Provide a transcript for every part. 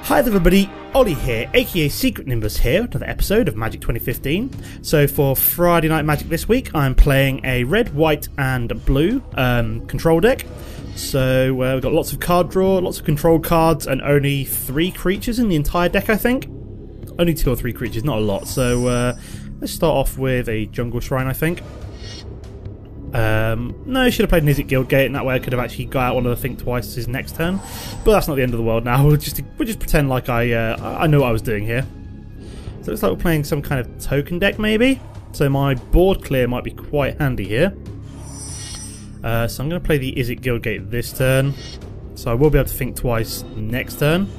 Hi there everybody, Ollie here, aka Secret Nimbus here, another episode of Magic 2015. So for Friday Night Magic this week, I'm playing a red, white and blue control deck. So we've got lots of card draw, lots of control cards, and only 3 creatures in the entire deck, I think. Only 2 or 3 creatures, not a lot. So let's start off with a Jungle Shrine, I think. No, I should have played Nizik Guildgate, and that way I could have actually got out one of the Think Twice's next turn. But that's not the end of the world now. We'll just pretend like I know what I was doing here. So it looks like we're playing some kind of token deck, maybe. So my board clear might be quite handy here. So I'm going to play the Nizik Guildgate this turn. So I will be able to Think Twice next turn.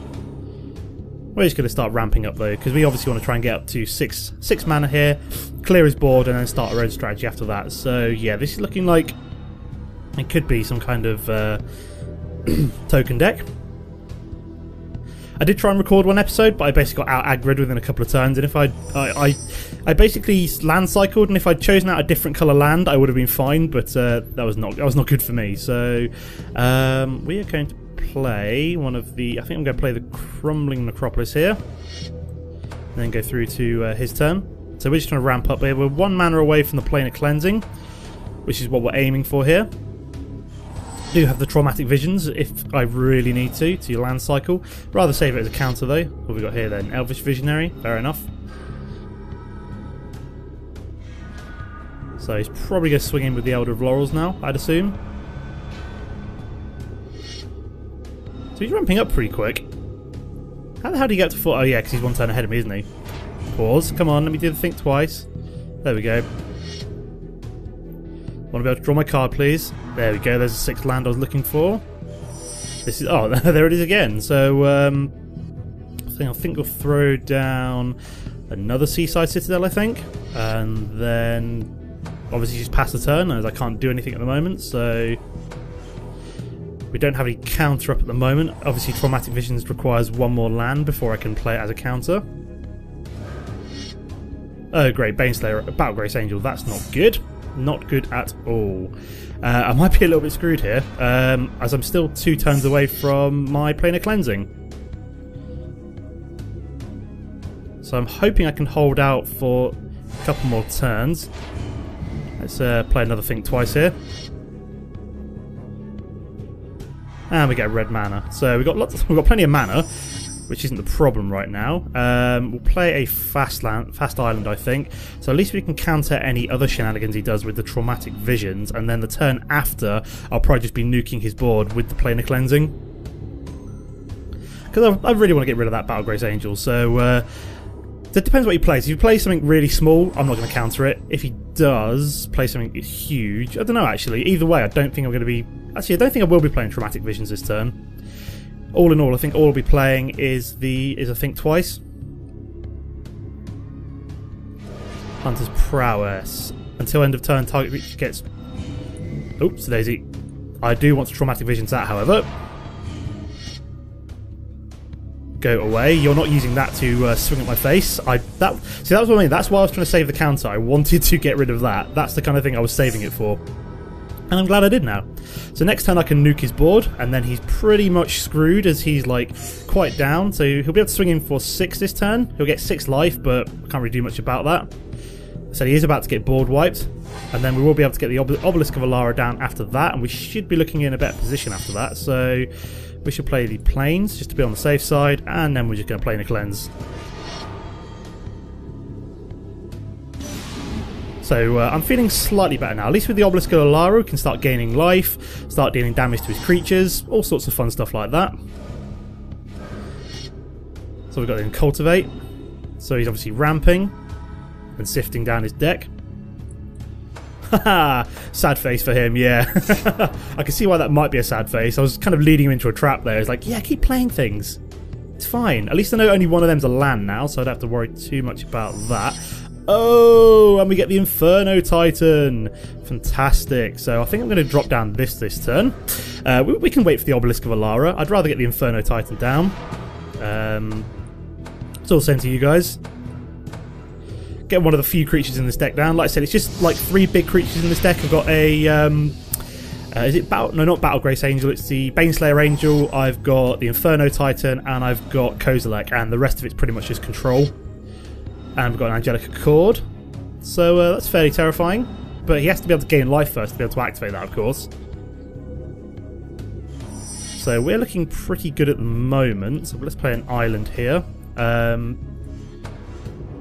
We're just going to start ramping up though, because we obviously want to try and get up to 6 mana here, clear his board, and then start our own strategy after that. So yeah, this is looking like it could be some kind of token deck. I did try and record one episode, but I basically got out aggroed within a couple of turns, and if I basically land cycled, and if I'd chosen out a different colour land, I would have been fine, but that was not good for me. So we are going to play one of the, I think I'm going to play the Crumbling Necropolis here, and then go through to his turn. So we're just trying to ramp up here. We're 1 mana away from the Plane of Cleansing, which is what we're aiming for here. Do have the Traumatic Visions if I really need to land cycle. Rather save it as a counter though. What have we got here then? Elvish Visionary, fair enough. So he's probably going to swing in with the Elder of Laurels now, I'd assume. So he's ramping up pretty quick. How the hell do you get up to 4? Oh yeah, because he's 1 turn ahead of me, isn't he? Pause. Come on, let me do the Think Twice. There we go. Want to be able to draw my card, please? There we go. There's the 6th land I was looking for. This is, oh, there it is again. So I think we'll throw down another Seaside Citadel, I think, and then obviously just pass the turn, as I can't do anything at the moment. So we don't have any counter up at the moment. Obviously, Traumatic Visions requires 1 more land before I can play it as a counter. Oh, great. Baneslayer, Battle Grace Angel. That's not good. Not good at all. I might be a little bit screwed here, as I'm still 2 turns away from my Plane of Cleansing. So I'm hoping I can hold out for a couple more turns. Let's play another Think Twice here. And we get red mana. So we've got plenty of mana, which isn't the problem right now. We'll play a fast island, I think. So at least we can counter any other shenanigans he does with the Traumatic Visions, and then the turn after, I'll probably just be nuking his board with the Plane of Cleansing. Because I really want to get rid of that Battle Grace Angel. So it depends what he plays. If he plays something really small, I'm not going to counter it. If he does play something huge, I don't know actually. Either way, I don't think I'm going to be... Actually, I don't think I will be playing Traumatic Visions this turn. All in all, I think all I'll be playing is a Think Twice. Hunter's Prowess. Until end of turn, target gets... Oops, daisy. I do want to Traumatic Visions that, however. Go away. You're not using that to swing at my face. See, that was what I mean. That's why I was trying to save the counter. I wanted to get rid of that. That's the kind of thing I was saving it for. And I'm glad I did now. So next turn I can nuke his board, and then he's pretty much screwed as he's like quite down. So he'll be able to swing in for 6 this turn. He'll get 6 life, but can't really do much about that. So he is about to get board wiped, and then we will be able to get the Obelisk of Alara down after that, and we should be looking in a better position after that. So we should play the Plains just to be on the safe side, and then we're just going to play in a cleanse. So I'm feeling slightly better now. At least with the Obelisk of Alara, we can start gaining life, start dealing damage to his creatures, all sorts of fun stuff like that. So we've got him Cultivate. So he's obviously ramping and sifting down his deck. Haha, sad face for him, yeah. I can see why that might be a sad face. I was kind of leading him into a trap there. It's like, yeah, keep playing things. It's fine. At least I know only one of them's a land now, so I don't have to worry too much about that. Oh, and we get the Inferno Titan. Fantastic. So I think I'm going to drop down this turn. We can wait for the Obelisk of Alara. I'd rather get the Inferno Titan down. It's all the same to you guys. Get one of the few creatures in this deck down. Like I said, it's just like 3 big creatures in this deck. I've got a Is it Battle? No, not Battle Grace Angel. It's the Baneslayer Angel. I've got the Inferno Titan, and I've got Kozilek, and the rest of it's pretty much just control. And we've got an Angelic Accord, so that's fairly terrifying. But he has to be able to gain life first to be able to activate that, of course. So we're looking pretty good at the moment. So let's play an island here. Gonna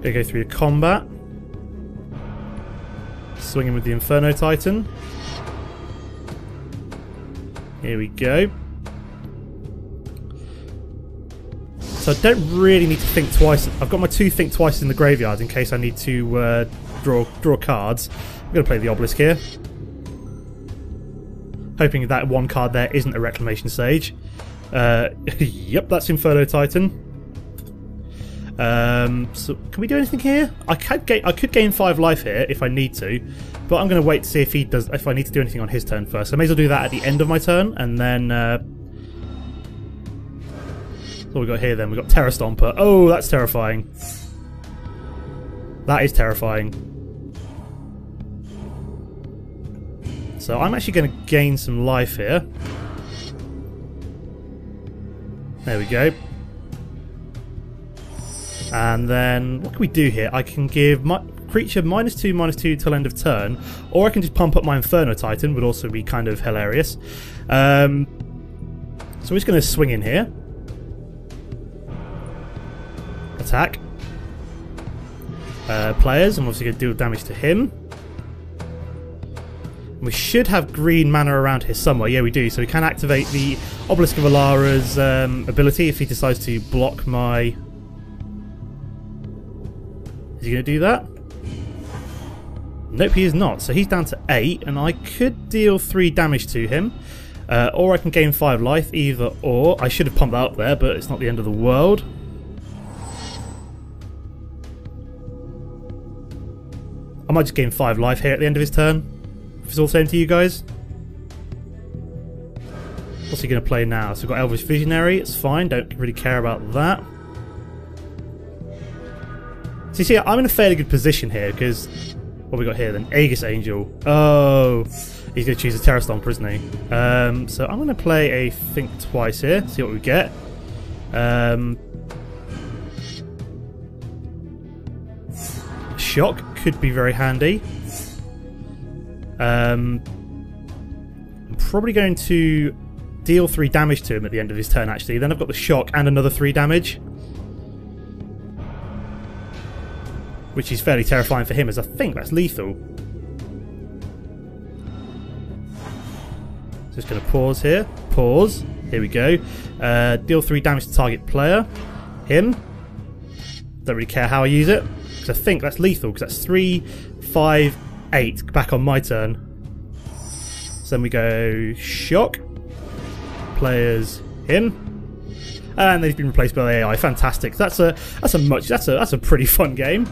go through the combat. Swinging with the Inferno Titan. Here we go. So I don't really need to think twice. I've got my 2 think twice in the graveyard in case I need to draw cards. I'm going to play the Obelisk here. Hoping that one card there isn't a Reclamation Sage. Yep, that's Inferno Titan. So can we do anything here? I could gain 5 life here if I need to, but I'm going to wait to see if I need to do anything on his turn first. So I may as well do that at the end of my turn, and then what we got here then? We've got Terra Stomper. Oh, that's terrifying. That is terrifying. So I'm actually going to gain some life here. There we go. And then what can we do here? I can give my creature -2/-2 till end of turn, or I can just pump up my Inferno Titan, would also be kind of hilarious. So we're just going to swing in here. Attack. Players, I'm obviously going to deal damage to him. We should have green mana around here somewhere. Yeah, we do. So we can activate the Obelisk of Alara's ability if he decides to block my... Is he going to do that? Nope, he is not. So he's down to 8, and I could deal 3 damage to him. Or I can gain 5 life, either or. I should have pumped that up there, but it's not the end of the world. I might just gain 5 life here at the end of his turn. If it's all the same to you guys. What's he going to play now? So we've got Elvish Visionary, it's fine, don't really care about that. So you see, I'm in a fairly good position here, because... What have we got here then? Aegis Angel. Oh, he's going to choose a Terra Stomper, isn't he? So I'm going to play a Think Twice here, see what we get. Shock could be very handy. I'm probably going to deal 3 damage to him at the end of his turn, actually. Then I've got the Shock and another 3 damage, which is fairly terrifying for him, as I think that's lethal. Just going to pause here. Pause. Here we go. Deal 3 damage to target player. Him. Don't really care how I use it, because I think that's lethal, because that's 3, 5, 8 back on my turn. So then we go Shock. Players him. And they've been replaced by the AI. Fantastic. That's a pretty fun game.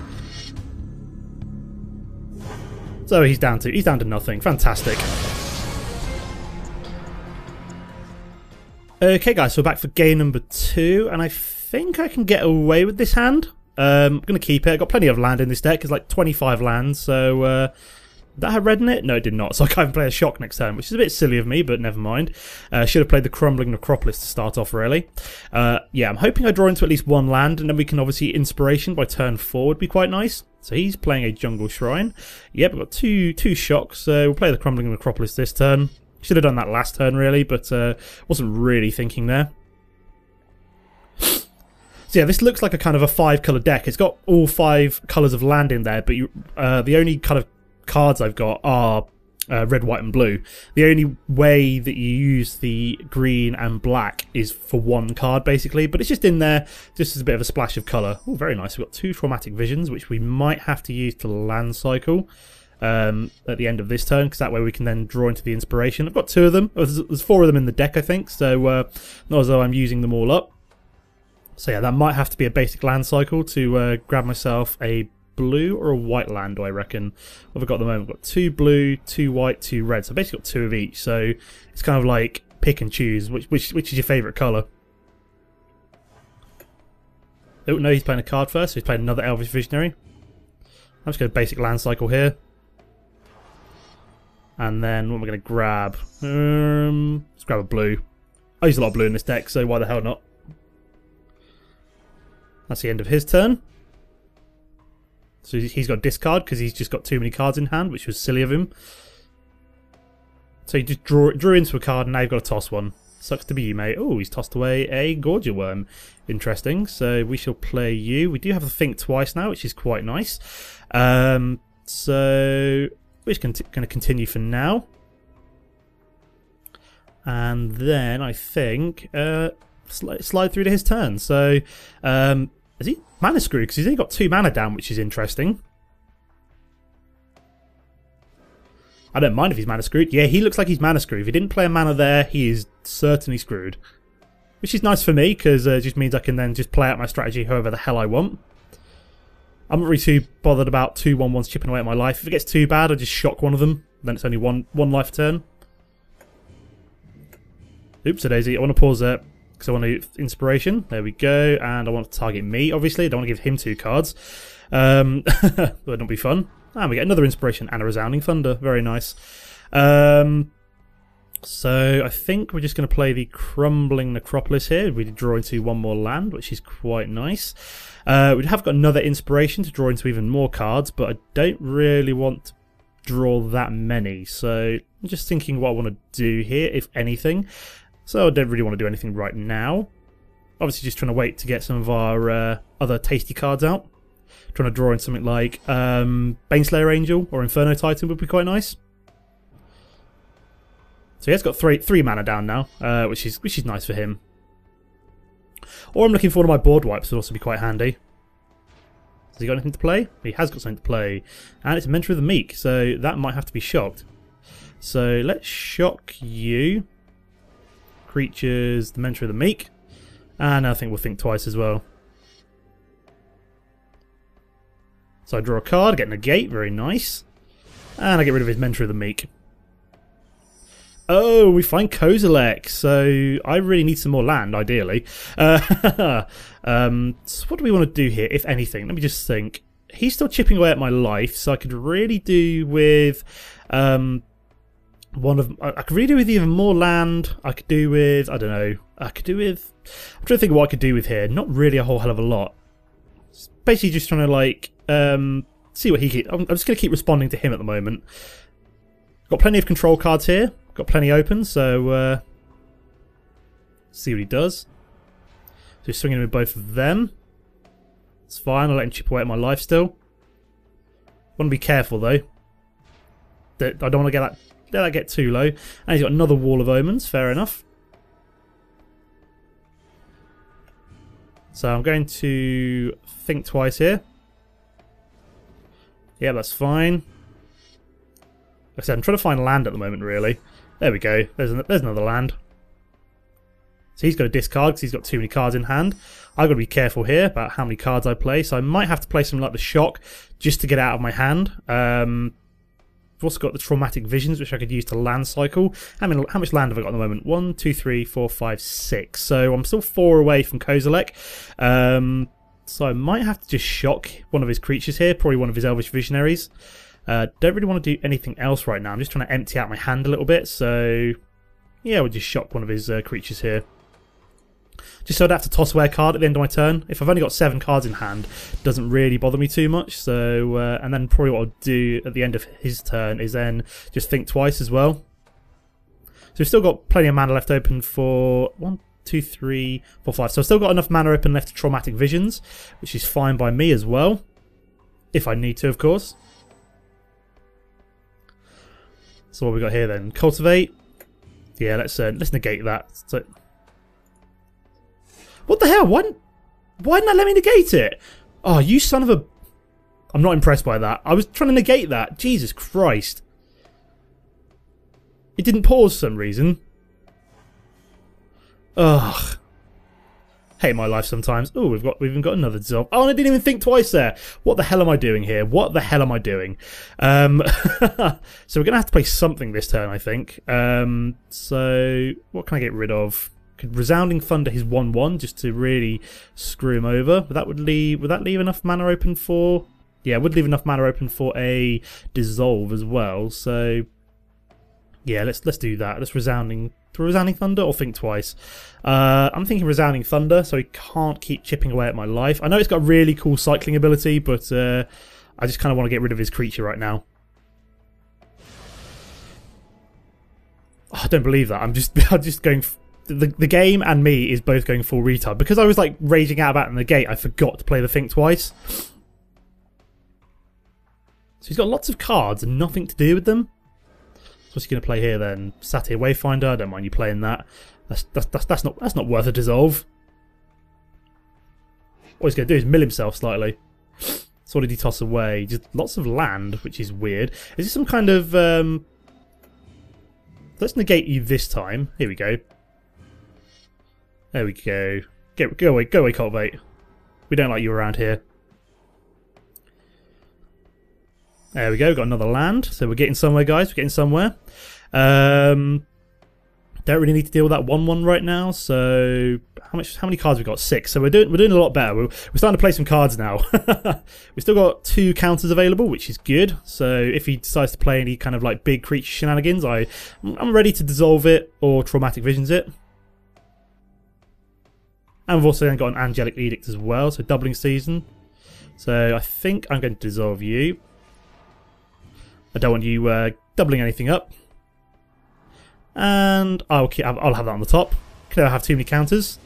So he's down to nothing. Fantastic. Okay guys, so we're back for game number 2, and I think I can get away with this hand. I'm going to keep it. I've got plenty of land in this deck. It's like 25 lands, so... did that have red in it? No, it did not. So I can't play a Shock next turn, which is a bit silly of me, but never mind. Should have played the Crumbling Necropolis to start off, really. Yeah, I'm hoping I draw into at least 1 land, and then we can obviously Inspiration by turn 4 would be quite nice. So he's playing a Jungle Shrine. Yep, we've got two Shocks, so we'll play the Crumbling Necropolis this turn. Should have done that last turn, really, but wasn't really thinking there. So yeah, this looks like a kind of a 5-colour deck. It's got all 5 colours of land in there, but the only kind of cards I've got are red, white and blue. The only way that you use the green and black is for 1 card, basically, but it's just in there just as a bit of a splash of colour. Oh, very nice. We've got 2 Traumatic Visions, which we might have to use to land cycle at the end of this turn, because that way we can then draw into the Inspiration. I've got 2 of them. There's 4 of them in the deck, I think, so not as though I'm using them all up. So yeah, that might have to be a basic land cycle to grab myself a blue or a white land, I reckon. What have I got at the moment? I've got 2 blue, 2 white, 2 red. So I've basically got 2 of each. So it's kind of like pick and choose. Which is your favourite colour? Oh no, he's playing a card first. So he's playing another Elvish Visionary. I'm just going to basic land cycle here. And then what am I going to grab? Let's grab a blue. I use a lot of blue in this deck, so why the hell not? That's the end of his turn. So he's got discard because he's just got too many cards in hand, which was silly of him. So he just drew into a card and now you've got to toss one. Sucks to be you, mate. Oh, he's tossed away a Gorgia Worm. Interesting. So we shall play you. We do have to think twice now, which is quite nice. So we're just going to continue for now. And then I think slide through to his turn. So is he mana screwed? Because he's only got 2 mana down, which is interesting. I don't mind if he's mana screwed. Yeah, he looks like he's mana screwed. If he didn't play a mana there, he is certainly screwed. Which is nice for me, because it just means I can then just play out my strategy however the hell I want. I'm not really too bothered about 2/1/1s chipping away at my life. If it gets too bad, I just shock one of them. Then it's only one life a turn. Oops, a daisy. I want to pause there, because I want to inspiration. There we go. And I want to target me, obviously. I don't want to give him 2 cards. That would not be fun. And we get another inspiration and a resounding thunder. Very nice. So I think we're just going to play the Crumbling Necropolis here. We draw into 1 more land, which is quite nice. We have got another inspiration to draw into even more cards, but I don't really want to draw that many. So I'm just thinking what I want to do here, if anything. So I don't really want to do anything right now. Obviously just trying to wait to get some of our other tasty cards out. Trying to draw in something like Baneslayer Angel or Inferno Titan would be quite nice. So he has got three mana down now, which is nice for him. Or I'm looking for one of my board wipes, would also be quite handy. Has he got anything to play? He has got something to play. And it's a Mentor of the Meek, so that might have to be shocked. So let's shock you. Creatures, the Mentor of the Meek. And I think we'll think twice as well. So I draw a card, get negate, very nice. And I get rid of his Mentor of the Meek. Oh, we find Kozilek, so I really need some more land, ideally. So what do we want to do here, if anything? Let me just think. He's still chipping away at my life, so I could really do with I could really do with even more land. I could do with, I don't know, I'm trying to think of what I could do with here. Not really a whole hell of a lot. It's basically just trying to, like, see what he keeps. I'm just going to keep responding to him at the moment. Got plenty of control cards here. Got plenty open, so see what he does. So he's swinging with both of them. It's fine, I'll let him chip away at my life still. Want to be careful though. I don't want to let that get too low. And he's got another Wall of Omens, fair enough. So I'm going to think twice here. Yeah, that's fine. Like I said, I'm trying to find land at the moment, really. There we go. There's another land. So he's got to discard because he's got too many cards in hand. I've got to be careful here about how many cards I play. So I might have to play something like the Shock just to get out of my hand. I've also got the Traumatic Visions, which I could use to land cycle. How much land have I got at the moment? 1, 2, 3, 4, 5, 6. So I'm still 4 away from Kozilek. So I might have to just shock one of his creatures here. Probably one of his Elvish Visionaries. Don't really want to do anything else right now. I'm just trying to empty out my hand a little bit. So, yeah, we'll just shock one of his creatures here. Just so I'd have to toss away a card at the end of my turn. If I've only got 7 cards in hand, it doesn't really bother me too much. So, and then probably what I'll do at the end of his turn is then just think twice as well. So we've still got plenty of mana left open for 1, 2, 3, 4, 5. So I've still got enough mana open left to Traumatic Visions, which is fine by me as well. If I need to, of course. So what we got here then? Cultivate. Yeah, let's negate that. So, what the hell? Why didn't that let me negate it? Oh, you son of a... I'm not impressed by that. I was trying to negate that. Jesus Christ. It didn't pause for some reason. Ugh. Hate my life sometimes. Oh, we've even got another dissolve. Oh, and I didn't even think twice there. What the hell am I doing here? What the hell am I doing? So we're going to have to play something this turn, I think. So what can I get rid of? Could Resounding Thunder his 1/1 just to really screw him over. Would that leave enough mana open for... Yeah, it would leave enough mana open for a dissolve as well. So Yeah, let's do that. Let's Resounding Thunder or Think Twice. I'm thinking Resounding Thunder, so he can't keep chipping away at my life. I know it's got a really cool cycling ability, but I just kind of want to get rid of his creature right now. Oh, I don't believe that. I'm just going. The game and me is both going full retard because I was like raging out about in the gate. I forgot to play the Think Twice. So he's got lots of cards and nothing to do with them. What's he going to play here then? Satyr Wayfinder. I don't mind you playing that. That's not worth a dissolve. What he's going to do is mill himself slightly. So what did he toss away? Just lots of land, which is weird. Is this some kind of? Let's negate you this time. Here we go. There we go. Go away, Cultivate. We don't like you around here. There we go, got another land. So we're getting somewhere, guys. We're getting somewhere. Don't really need to deal with that 1/1 right now. So how many cards we got? 6. So we're doing a lot better. We're starting to play some cards now. We've still got 2 counters available, which is good. So if he decides to play any kind of like big creature shenanigans, I'm ready to dissolve it or Traumatic Visions it. And we've also then got an Angelic Edict as well, so doubling season. So I think I'm going to dissolve you. I don't want you doubling anything up. And I'll have that on the top. Can never have too many counters.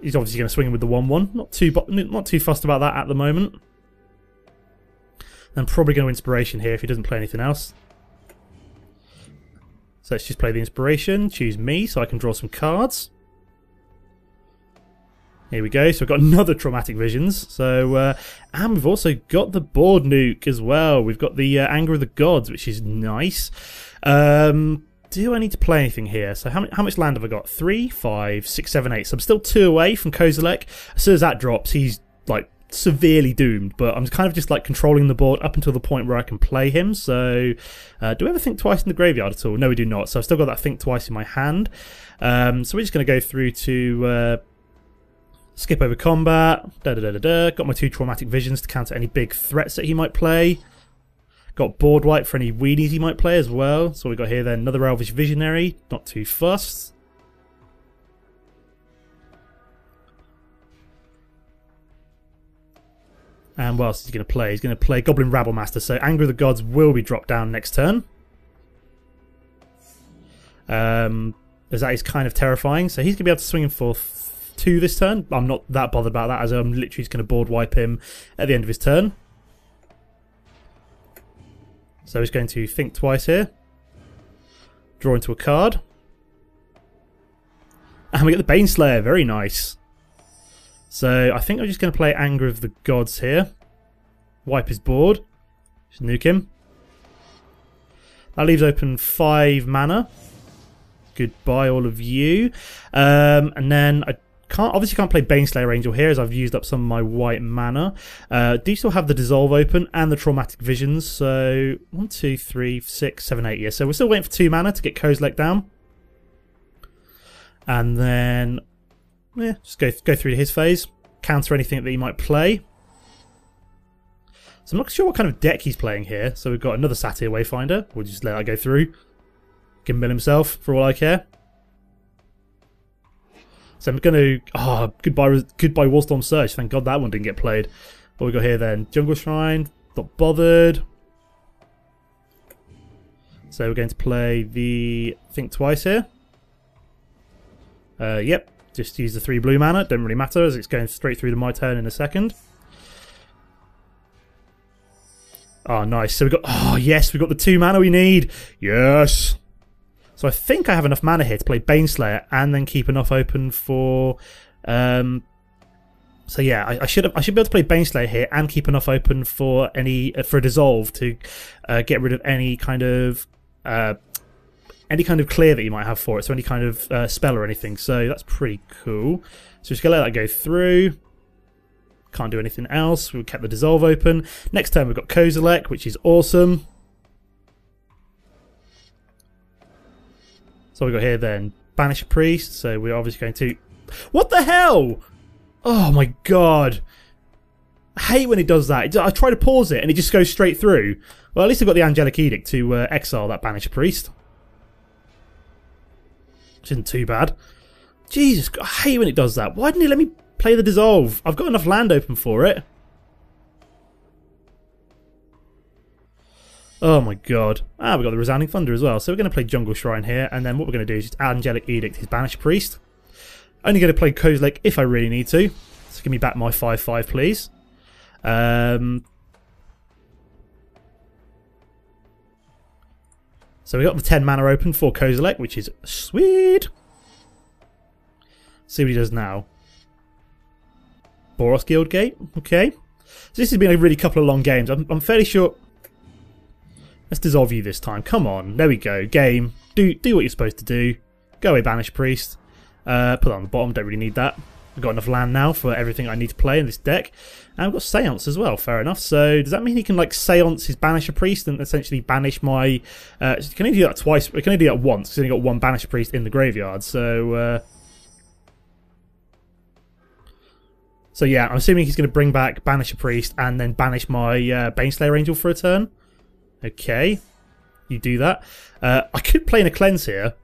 He's obviously going to swing in with the 1/1. Not too fussed about that at the moment. And probably going to Inspiration here if he doesn't play anything else. So let's just play the Inspiration, choose me so I can draw some cards. Here we go, so we've got another Traumatic Visions. So, and we've also got the board nuke as well. We've got the Anger of the Gods, which is nice. Do I need to play anything here? So how much land have I got? 3, 5, 6, 7, 8. So I'm still 2 away from Kozilek. As soon as that drops, he's like severely doomed, but I'm kind of just like controlling the board up until the point where I can play him. So do we ever Think Twice in the graveyard at all? No, we do not. So I've still got that Think Twice in my hand. So we're just going to go through to skip over combat. Got my 2 Traumatic Visions to counter any big threats that he might play. Got board wipe for any weenies he might play as well. So we got here then another Elvish Visionary, not too fussed. And what else is he going to play? He's going to play Goblin Rabblemaster, so Anger of the Gods will be dropped down next turn. As that is kind of terrifying. So he's going to be able to swing in for 2 this turn. I'm not that bothered about that, as I'm literally just going to board wipe him at the end of his turn. So he's going to Think Twice here. Draw into a card. And we get the Baneslayer, very nice. So I think I'm just going to play Anger of the Gods here. Wipe his board. Just nuke him. That leaves open 5 mana. Goodbye all of you. And then I obviously can't play Baneslayer Angel here as I've used up some of my white mana. Do still have the Dissolve open and the Traumatic Visions. So 1, 2, 3, 6, 7, 8. Yeah, so we're still waiting for 2 mana to get Kozilek down. And then yeah, just go through to his phase. Counter anything that he might play. So I'm not sure what kind of deck he's playing here. So we've got another Satyr Wayfinder. We'll just let that go through. Give him mill himself for all I care. So I'm going to... Oh, goodbye Wallstorm Surge. Thank God that one didn't get played. What we got here then? Jungle Shrine. Not bothered. So we're going to play the Think Twice here. Yep. Just use the 3 blue mana. Don't really matter as it's going straight through to my turn in a second. Oh, nice. So we've got... Oh, yes. We've got the 2 mana we need. Yes. So I think I have enough mana here to play Baneslayer and then keep enough open for... So yeah, I should be able to play Baneslayer here and keep enough open for for a Dissolve to get rid of any kind of clear that you might have for it. So any kind of spell or anything. So that's pretty cool. So just gonna let that go through. Can't do anything else. We've kept the Dissolve open. Next turn we've got Kozilek, which is awesome. So we got here then Banish a Priest. So we're obviously going to... What the hell? Oh my god. I hate when it does that. I try to pause it and it just goes straight through. Well, at least I've got the Angelic Edict to exile that Banished Priest. Which isn't too bad. Jesus, I hate when it does that. Why didn't it let me play the Dissolve? I've got enough land open for it. Oh my god. Ah, we've got the Resounding Thunder as well. So we're going to play Jungle Shrine here, and then what we're going to do is just Angelic Edict his Banished Priest. Only going to play Kozilek if I really need to. So give me back my 5/5, please. So we got the 10 mana open for Kozilek, which is sweet. See what he does now. Boros Guildgate. Okay. So this has been a really couple of long games. I'm fairly sure... Let's dissolve you this time. Come on. There we go. Game. Do what you're supposed to do. Go away, Banished Priest. Put that on the bottom. Don't really need that. I've got enough land now for everything I need to play in this deck. And I've got Seance as well. Fair enough. So does that mean he can like Seance his Banished Priest and essentially banish my... can he do that twice? Can he do that once? Because he's only got one Banished Priest in the graveyard. So... So yeah, I'm assuming he's going to bring back Banish a Priest and then banish my Baneslayer Angel for a turn. Okay, you do that. I could play in a Cleanse here.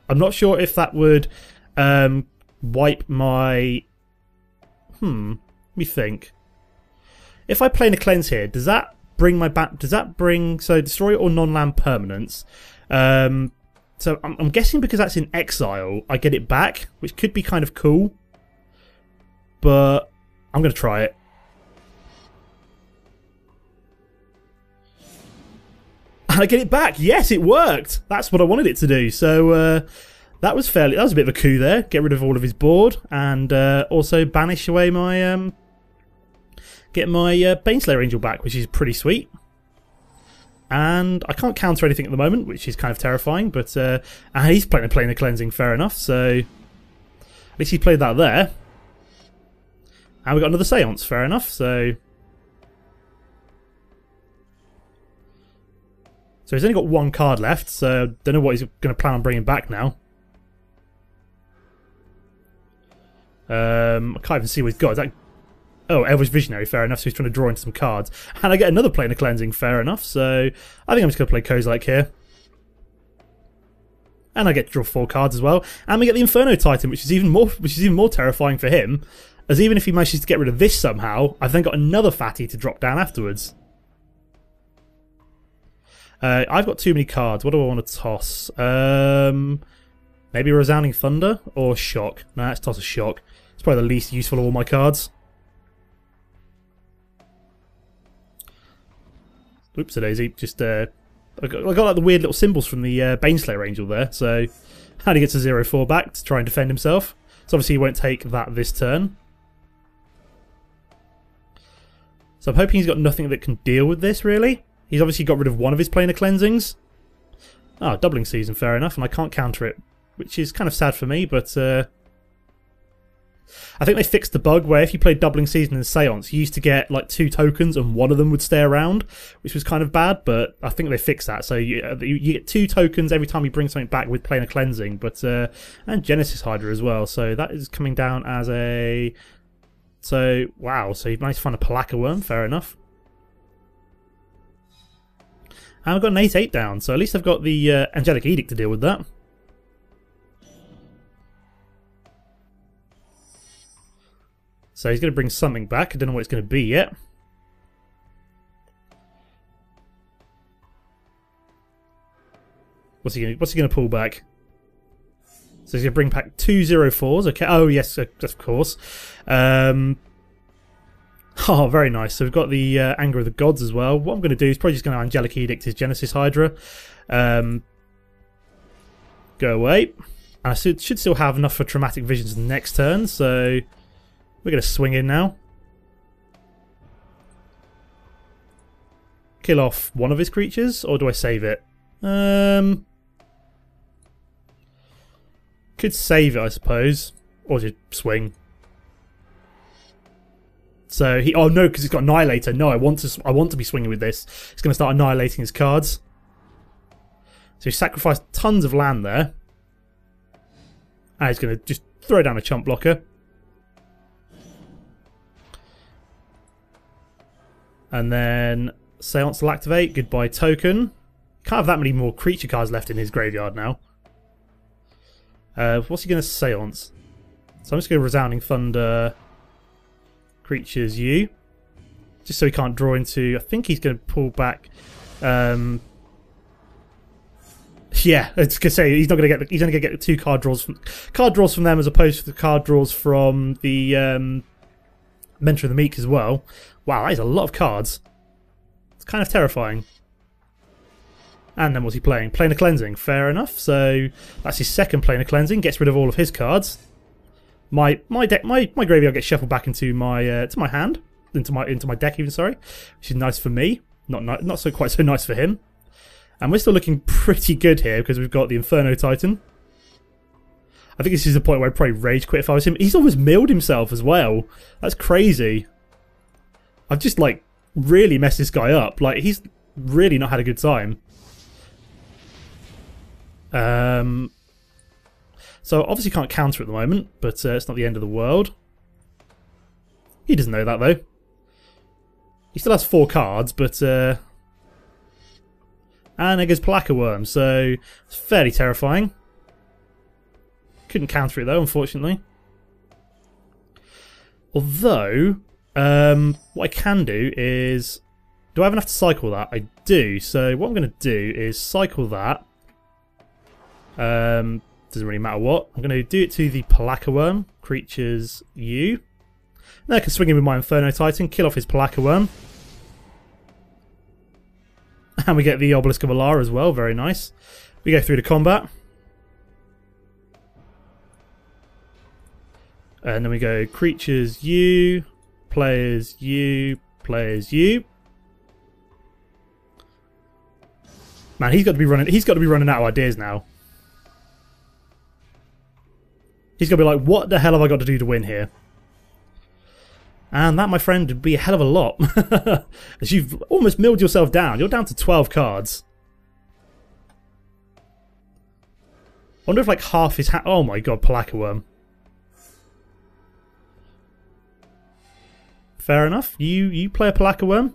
I'm not sure if that would wipe my... Let me think. If I play in a Cleanse here, does that bring my so destroy or non-land permanents? So I'm guessing because that's in exile, I get it back, which could be kind of cool. But I'm going to try it. And I get it back. Yes, it worked. That's what I wanted it to do. So that was a bit of a coup there. Get rid of all of his board and also banish away my get my Baneslayer Angel back, which is pretty sweet. And I can't counter anything at the moment, which is kind of terrifying. But and he's playing the Cleansing, fair enough. So at least he played that there. And we got another Seance, fair enough. So he's only got one card left, so don't know what he's going to plan on bringing back now. I can't even see what he's got. Is that... Oh, Elvish Visionary, fair enough. So he's trying to draw into some cards. And I get another Plane of Cleansing, fair enough. So I think I'm just going to play Kozilek here. And I get to draw 4 cards as well. And we get the Inferno Titan, which is even more terrifying for him. As even if he manages to get rid of this somehow, I've then got another fatty to drop down afterwards. I've got too many cards. What do I want to toss? Maybe Resounding Thunder or Shock. No, let's toss a Shock. It's probably the least useful of all my cards. Oops, a daisy. Just I got like the weird little symbols from the Baneslayer Angel there. So how do he get to 0/4 back to try and defend himself? So obviously he won't take that this turn. So I'm hoping he's got nothing that can deal with this, really. He's obviously got rid of one of his Planar Cleansings. Oh, Doubling Season, fair enough, and I can't counter it, which is kind of sad for me, but I think they fixed the bug where if you played Doubling Season in Seance, you used to get like 2 tokens and one of them would stay around, which was kind of bad, but I think they fixed that. So you get 2 tokens every time you bring something back with Planar Cleansing, but and Genesis Hydra as well, so that is coming down as a... So, wow, so you've managed to find a Palaka Worm, fair enough. And I've got an 8/8 down, so at least I've got the Angelic Edict to deal with that. So he's going to bring something back. I don't know what it's going to be yet. What's he going to pull back? So he's going to bring back 2 0/4s. Okay. Oh, yes, of course. Oh, very nice. So we've got the Anger of the Gods as well. What I'm going to do is probably just going to Angelic Edict his Genesis Hydra. Go away. And I should still have enough for Traumatic Visions next turn. So we're going to swing in now. Kill off one of his creatures, or do I save it? Could save it, I suppose, or just swing. So he... Oh no, because he's got Annihilator. No, I want to be swinging with this. He's going to start annihilating his cards. So he sacrificed tons of land there. And he's going to just throw down a chump blocker. And then Seance will activate. Goodbye token. Can't have that many more creature cards left in his graveyard now. What's he going to Seance? So I'm just going to Resounding Thunder. Creatures you. Just so he can't draw into... I think he's going to pull back... yeah, I was going to say he's not going to get... He's only going to get 2 card draws from them as opposed to the card draws from the Mentor of the Meek as well. Wow, that is a lot of cards. It's kind of terrifying. And then what's he playing? Planar Cleansing. Fair enough. So that's his second Planar Cleansing. Gets rid of all of his cards. My graveyard gets shuffled back into my to my hand, into my deck even. Sorry, which is nice for me. Not so quite so nice for him. And we're still looking pretty good here because we've got the Inferno Titan. I think this is the point where I'd probably rage quit if I was him. He's almost milled himself as well. That's crazy. I've just like really messed this guy up. Like he's really not had a good time. So obviously can't counter at the moment, but it's not the end of the world. He doesn't know that though. He still has 4 cards, but and there goes Palaka Worm, so it's fairly terrifying. Couldn't counter it though, unfortunately. Although, what I can do is... Do I have enough to cycle that? I do, so what I'm going to do is cycle that. Doesn't really matter what. I'm going to do it to the Palaka Worm. Creatures you. Then I can swing in with my Inferno Titan, kill off his Palaka Worm. And we get the Obelisk of Alara as well, very nice. We go through to combat. And then we go creatures you, players you, players you. Man, he's got to be running out of ideas now. He's going to be like, what the hell have I got to do to win here? And that, my friend, would be a hell of a lot. As you've almost milled yourself down. You're down to 12 cards. I wonder if like half his hat... Oh my god, Palaka Worm. Fair enough. You play a Palaka Worm.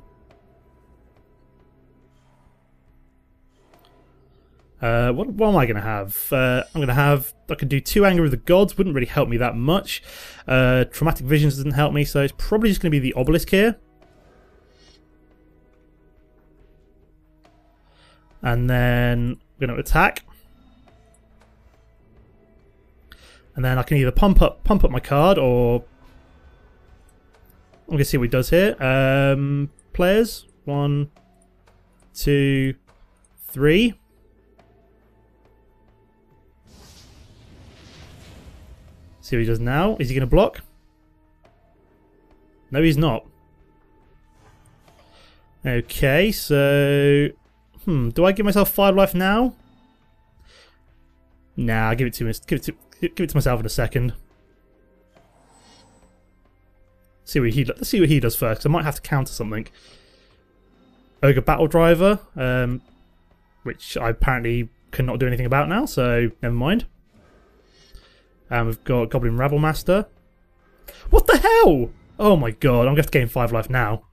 What am I going to have? I'm going to have... I can do 2 Anger of the Gods. Wouldn't really help me that much. Traumatic Visions doesn't help me, so it's probably just going to be the Obelisk here. And then we're going to attack. And then I can either pump up my card, or... I'm going to see what he does here. Players. 1, 2, 3. See what he does now. Is he going to block? No, he's not. Okay, so... do I give myself 5 life now? Nah, I'll give it to myself in a second. Let's see what he does first, because I might have to counter something. Ogre Battle Driver, which I apparently cannot do anything about now, so never mind. And we've got Goblin Rabble Master. What the hell? Oh my god, I'm going to have to gain 5 life now.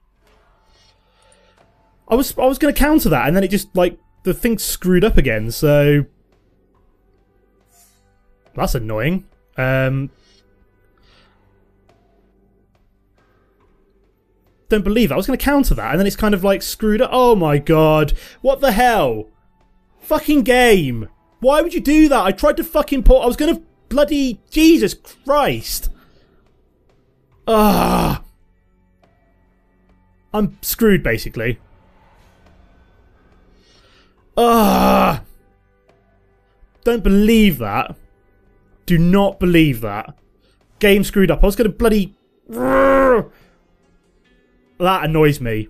I was going to counter that, and then it just, like, the thing screwed up again, so... That's annoying. Don't believe it. I was going to counter that, and then it's kind of, like, screwed up. Oh my god. What the hell? Fucking game. Why would you do that? I tried to fucking put... I was going to... Bloody Jesus Christ! Ah, I'm screwed basically. Ah, don't believe that. Do not believe that. Game screwed up. I was going to bloody... That annoys me.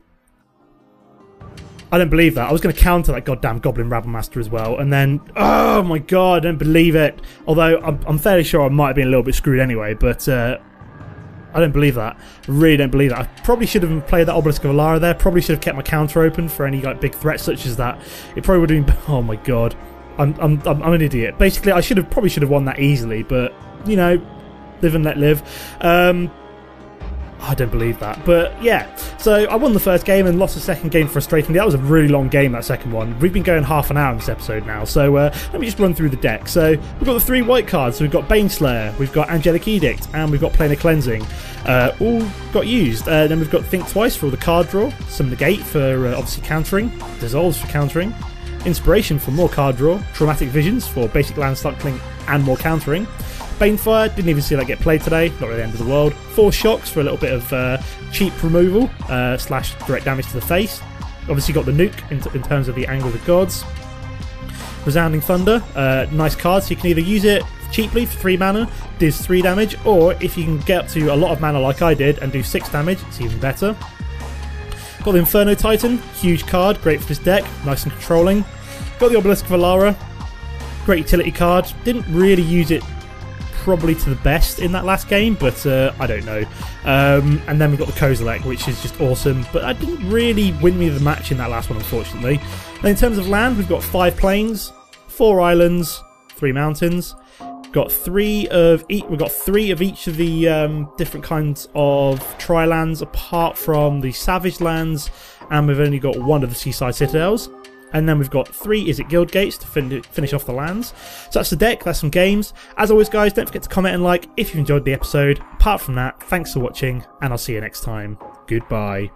I don't believe that. I was going to counter that goddamn Goblin Rabble Master as well, and then... Oh my god, I don't believe it. Although, I'm fairly sure I might have been a little bit screwed anyway, but... I don't believe that. I really don't believe that. I probably should have played that Obelisk of Alara there. Probably should have kept my counter open for any like big threats such as that. It probably would have been... Oh my god. I'm an idiot. Basically, I probably should have won that easily, but, you know, live and let live. I don't believe that. But yeah, so I won the first game and lost the second game frustratingly. That was a really long game, that second one. We've been going half an hour in this episode now. So let me just run through the deck. So we've got the 3 white cards. So we've got Baneslayer, we've got Angelic Edict, and we've got Planar Cleansing. All got used. Then we've got Think Twice for all the card draw, some Negate for obviously countering, Dissolves for countering, Inspiration for more card draw, Traumatic Visions for basic land cycling and more countering, Banefire, didn't even see that get played today, not really the end of the world, 4 Shocks for a little bit of cheap removal / direct damage to the face, obviously got the Nuke in terms of the Anger of the Gods, Resounding Thunder, nice card, so you can either use it cheaply for 3 mana, does 3 damage, or if you can get up to a lot of mana like I did and do 6 damage, it's even better. Got the Inferno Titan, huge card, great for this deck, nice and controlling. Got the Obelisk of Alara, great utility card, didn't really use it probably to the best in that last game, but I don't know. And then we've got the Kozilek, which is just awesome, but I didn't really win me the match in that last one, unfortunately. And in terms of land, we've got 5 plains, 4 islands, 3 mountains. Got 3 of each. We've got 3 of each of the different kinds of tri-lands, apart from the Savage lands, and we've only got 1 of the Seaside Citadels. And then we've got 3 Is It Guild Gates to finish off the lands. So that's the deck, that's some games. As always, guys, don't forget to comment and like if you enjoyed the episode. Apart from that, thanks for watching, and I'll see you next time. Goodbye.